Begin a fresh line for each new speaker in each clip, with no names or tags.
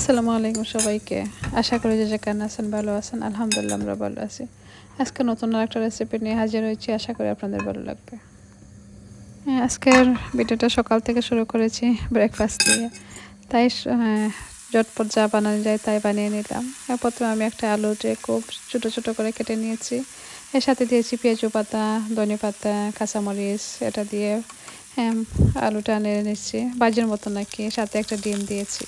আসসালামু আলাইকুম সবাইকে। আশা করি যে যেখানে আছেন ভালো আছেন। আলহামদুলিল্লাহ আমরা ভালো আছি। আজকে নতুন আরেকটা রেসিপি নিয়ে হাজির হয়েছি। আশা করি আপনাদের ভালো লাগবে। আজকের ভিডিওটা সকাল থেকে শুরু করেছি ব্রেকফাস্ট দিয়ে। তাই ঝটপট যা বানানো যায় তাই বানিয়ে নিলাম। প্রথমে আমি একটা আলুকে খুব ছোটো ছোটো করে কেটে নিয়েছি। এর সাথে দিয়েছি পেঁয়াজু পাতা, ধনে পাতা, কাঁচামরিচ। এটা দিয়ে আলুটা নেড়ে নিচ্ছি ভাজির মতো নাকি। সাথে একটা ডিম দিয়েছি।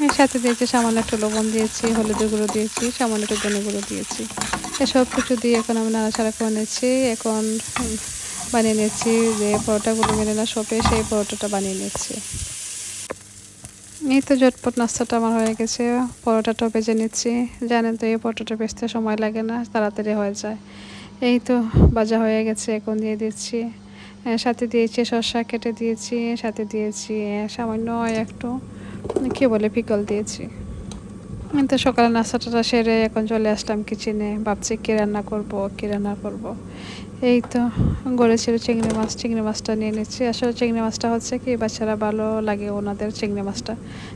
এর সাথে দিয়েছি সামান্য একটু লবণ দিয়েছি, হলুদের গুঁড়ো দিয়েছি, সামান্য একটু ধনে গুঁড়ো দিয়েছি। এসব কিছু দিয়ে এখন আমি নাড়াচাড়া করে নিচ্ছি। এখন বানিয়ে নিচ্ছি যে পরোটাগুলো মেলে না সপে, সেই পরোটাটা বানিয়ে নিচ্ছি। এই তো ঝটপট নাস্তাটা আমার হয়ে গেছে। পরোটাটাও ভেজে নিচ্ছি। জানেন তো এই পরোটাটা বেচতে সময় লাগে না, তাড়াতাড়ি হয়ে যায়। এই তো ভাজা হয়ে গেছে, এখন দিয়ে দিচ্ছি। সাথে দিয়েছি শসা কেটে দিয়েছি, সাথে দিয়েছি সামান্য একটু কী বলে পিকল দিয়েছি। তো সকালে নাস্তাটা সেরে এখন চলে আসলাম কিচেনে। ভাবছি কী রান্না করব। এই তো গড়ে ছিল চিংড়ি মাছ। চিংড়ি মাছটা নিয়ে নিচ্ছি। আসলে চিংড়ি মাছটা হচ্ছে কি বাচ্চারা ভালো লাগে ওনাদের চিংড়ি মাছটা,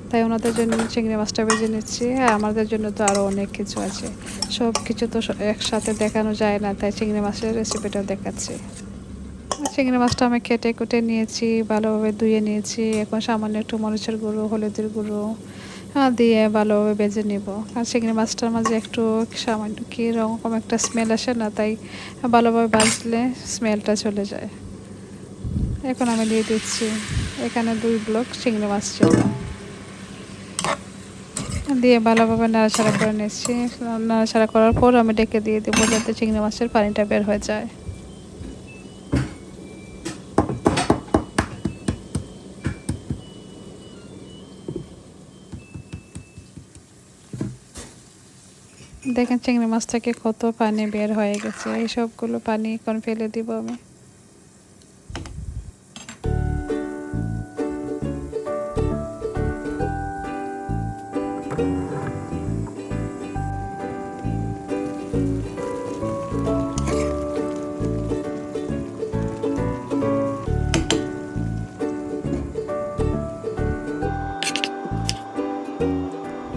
তাই ওনাদের জন্য চিংড়ি মাছটা ভেজে নিচ্ছি। আর আমাদের জন্য তো আরও অনেক কিছু আছে, সব কিছু তো একসাথে দেখানো যায় না, তাই চিংড়ি মাছের রেসিপিটাও দেখাচ্ছি। চিংড়ি মাছটা আমি কেটে কুটে নিয়েছি, ভালোভাবে ধুয়ে নিয়েছি। এখন সামান্য একটু মরিচের গুঁড়ো, হলুদের গুঁড়ো দিয়ে ভালোভাবে ভেজে নিব। আর চিংড়ি মাছটার মাঝে একটু সামান্য কীরকম একটা স্মেল আসে না, তাই ভালোভাবে ভাজলে স্মেলটা চলে যায়। এখন আমি দিয়ে দিচ্ছি, এখানে 2 ব্লক চিংড়ি মাছ ছিল, দিয়ে ভালোভাবে নাড়াচাড়া করে নিচ্ছি। নাড়াচাড়া করার পর আমি ডেকে দিয়ে দেবো যাতে চিংড়ি মাছের পানিটা বের হয়ে যায়। দেখেন চিংড়ি মাছ থেকে কত পানি বের হয়ে গেছে। এই সবগুলো পানি এখন ফেলে দিব আমি।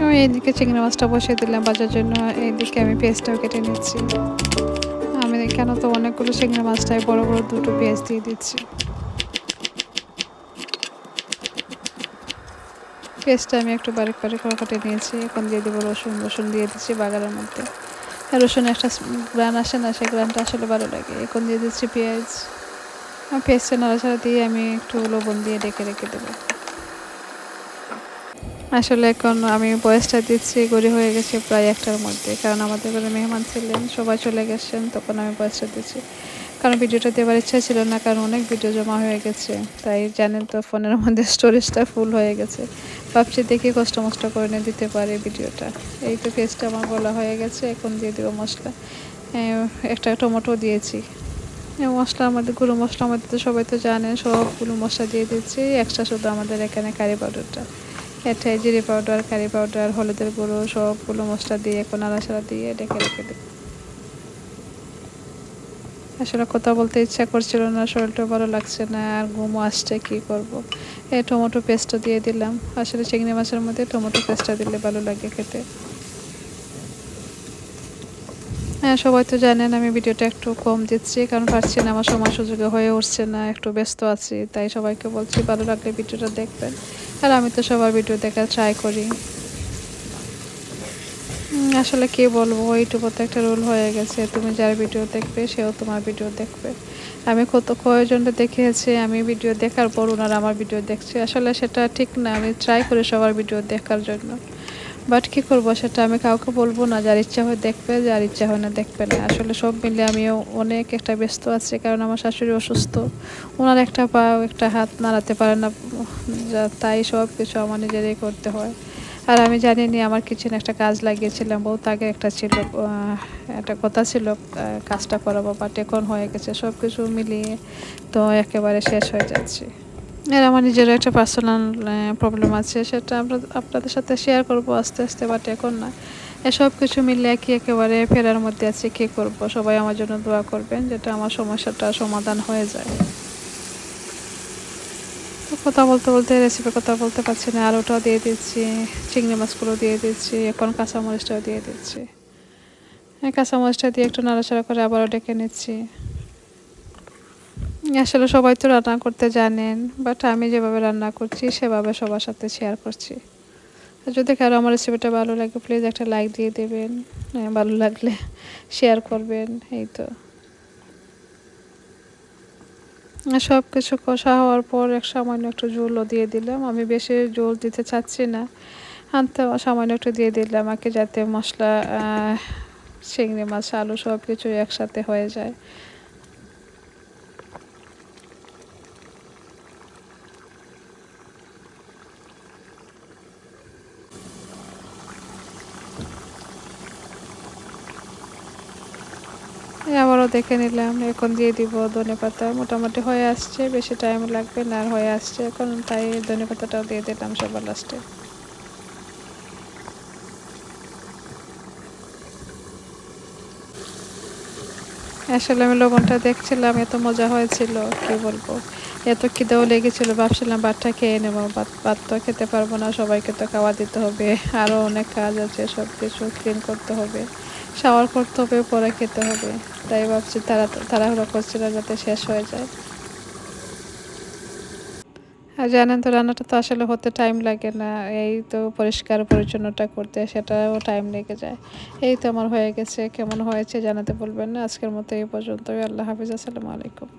আমি এইদিকে চিংড়ি মাছটা বসিয়ে দিলাম ভাজার জন্য। এইদিকে আমি পেঁয়াজটাও কেটে নিচ্ছি। আমি কেন তো অনেকগুলো চিংড়ি মাছটায় বড় বড় 2টো পেঁয়াজ দিয়ে দিচ্ছি। পেঁয়াজটা আমি একটু বারিক বারিক করে কেটে নিয়েছি। এখন দিয়ে দেবো রসুন। রসুন দিয়ে দিচ্ছি বাগারের মধ্যে। রসুন একটা গ্রান আসে না, সেই গ্রানটা আসলে ভালো লাগে। এখন দিয়ে দিচ্ছি পেঁয়াজ। পেঁয়াজটা নাড়াচাড়া দিয়ে আমি একটু লবণ দিয়ে ঢেকে রেখে দেবো। আসলে এখন আমি বয়সটা দিচ্ছি গড়ি হয়ে গেছে প্রায় 1টার মধ্যে, কারণ আমাদের ঘরে মেহমান ছিলেন, সবাই চলে গেছেন, তখন আমি বয়সটা দিচ্ছি। কারণ ভিডিওটা দেওয়ার ইচ্ছা ছিল না, কারণ অনেক ভিডিও জমা হয়ে গেছে। তাই জানেন তো ফোনের মধ্যে স্টোরেজটা ফুল হয়ে গেছে। ভাবছি দেখি কষ্ট মষ্ট করে নিয়ে দিতে পারি ভিডিওটা। এই তো পেস্টটা আমার বলা হয়ে গেছে। এখন দিয়ে দেবো মশলা। একটা টমেটো দিয়েছি। মশলার মধ্যে গুঁড়ো মশলার মধ্যে তো সবাই তো জানেন, সবগুলো মশলা দিয়ে দিচ্ছি। এক্সট্রা শুধু আমাদের এখানে কারি পাউডারটা, এটা জিরে পাউডার, কারি পাউডার, হলুদের গুঁড়ো সবগুলো মশলা দিয়ে এখন নাড়াচাড়া দিয়ে ঢেকে রেখে দেব। আসলে কথা বলতে ইচ্ছা করছিল না, শরীরটা ভালো লাগছে না, আর ঘুমও আসছে, কী করব। এই টমেটো পেস্টটা দিয়ে দিলাম। আসলে চিংড়ি মাছের মধ্যে টমেটো পেস্টটা দিলে ভালো লাগে খেতে। হ্যাঁ, সবাই তো জানেন আমি ভিডিওটা একটু কম দিচ্ছি, কারণ পারছি না, আমার সময় সুযোগে হয়ে উঠছে না, একটু ব্যস্ত আছি। তাই সবাইকে বলছি ভালো লাগলে ভিডিওটা দেখবেন। আর আমি তো সবার ভিডিও দেখার ট্রাই করি। আসলে কি বলবো, ইউটিউবে তো একটা রুল হয়ে গেছে, তুমি যার ভিডিও দেখবে সেও তোমার ভিডিও দেখবে। আমি কয়েকজনটা দেখিয়েছি, আমি ভিডিও দেখার পর ওনারা আমার ভিডিও দেখছে। আসলে সেটা ঠিক না, আমি ট্রাই করি সবার ভিডিও দেখার জন্য। বাট কী করবো, সেটা আমি কাউকে বলবো না। যার ইচ্ছা হয় দেখবে, যার ইচ্ছা হয় না দেখবে না। আসলে সব মিলে আমিও অনেক একটা ব্যস্ত আছি, কারণ আমার শাশুড়ি অসুস্থ। ওনার একটা পা একটা হাত নাড়াতে পারে না, তাই সব কিছু আমার নিজেরই করতে হয়। আর আমি জানি নি আমার কিচেনে একটা কাজ লাগিয়েছিলাম, বহুত আগে একটা ছিল, একটা কথা ছিল কাজটা করাবো, বাট এখন হয়ে গেছে। সব কিছু মিলিয়ে তো একেবারে শেষ হয়ে যাচ্ছে। আর আমার নিজেরও একটা পার্সোনাল প্রবলেম আছে, সেটা আমরা আপনাদের সাথে শেয়ার করব আস্তে আস্তে, বাট এখন না। এসব কিছু মিলে একেবারে ফেরার মধ্যে আছে। কী করব, সবাই আমার জন্য দোয়া করবেন যাতে আমার সমস্যাটা সমাধান হয়ে যায়। তো কথা বলতে বলতে রেসিপির কথা বলতে পারছি না, আলুটাও দিয়ে দিচ্ছি, চিংড়ি মাছগুলো দিয়ে দিচ্ছি, এখন কাঁচামরিচটাও দিয়ে দিচ্ছি। এই কাঁচামরিচটা দিয়ে একটু নাড়াচাড়া করে আবারও ডেকে নিচ্ছি। আসলে সবাই তো রান্না করতে জানেন, বাট আমি যেভাবে রান্না করছি সেভাবে সবার সাথে শেয়ার করছি। যদি কারো আমার রেসিপিটা ভালো লাগে প্লিজ একটা লাইক দিয়ে দেবেন, ভালো লাগলে শেয়ার করবেন। এই তো সব কিছু কষা হওয়ার পর সামান্য একটু ঝোলও দিয়ে দিলাম। আমি বেশি ঝোল দিতে চাচ্ছি না, আনতে সামান্য একটু দিয়ে দিলাম আগে, যাতে মশলা চিংড়ি মাছ আলু সব কিছু একসাথে হয়ে যায়। আবারও দেখে নিলাম, এখন দিয়ে দিব ধনেপাতা। মোটামুটি হয়ে আসছে, বেশি টাইম লাগবে না, আর হয়ে আসছে এখন, তাই ধনেপাতাটাও দিয়ে দিলাম সবার লাস্টে। আসলে আমি লবণটা দেখছিলাম, এত মজা হয়েছিল কি বলবো, এত খিদেও লেগেছিল, ভাবছিলাম ভাতটা খেয়ে নেবো, ভাত তো খেতে পারবো না, সবাইকে তো খাওয়া দিতে হবে, আরও অনেক কাজ আছে, সব কিছু ক্লিন করতে হবে, শাওয়ার করতে হবে, পরে খেতে হবে। তাই ভাবছি তাড়াহুড়ো করছিলাম যাতে শেষ হয়ে যায়। আর জানেন তো রান্নাটা তো আসলে হতে টাইম লাগে না, এই তো পরিষ্কার পরিচ্ছন্নতা করতে সেটাও টাইম লেগে যায়। এই তো আমার হয়ে গেছে, কেমন হয়েছে জানাতে বলবেন না। আজকের মতো এই পর্যন্তই। আল্লাহ হাফিজ, আসসালামু আলাইকুম।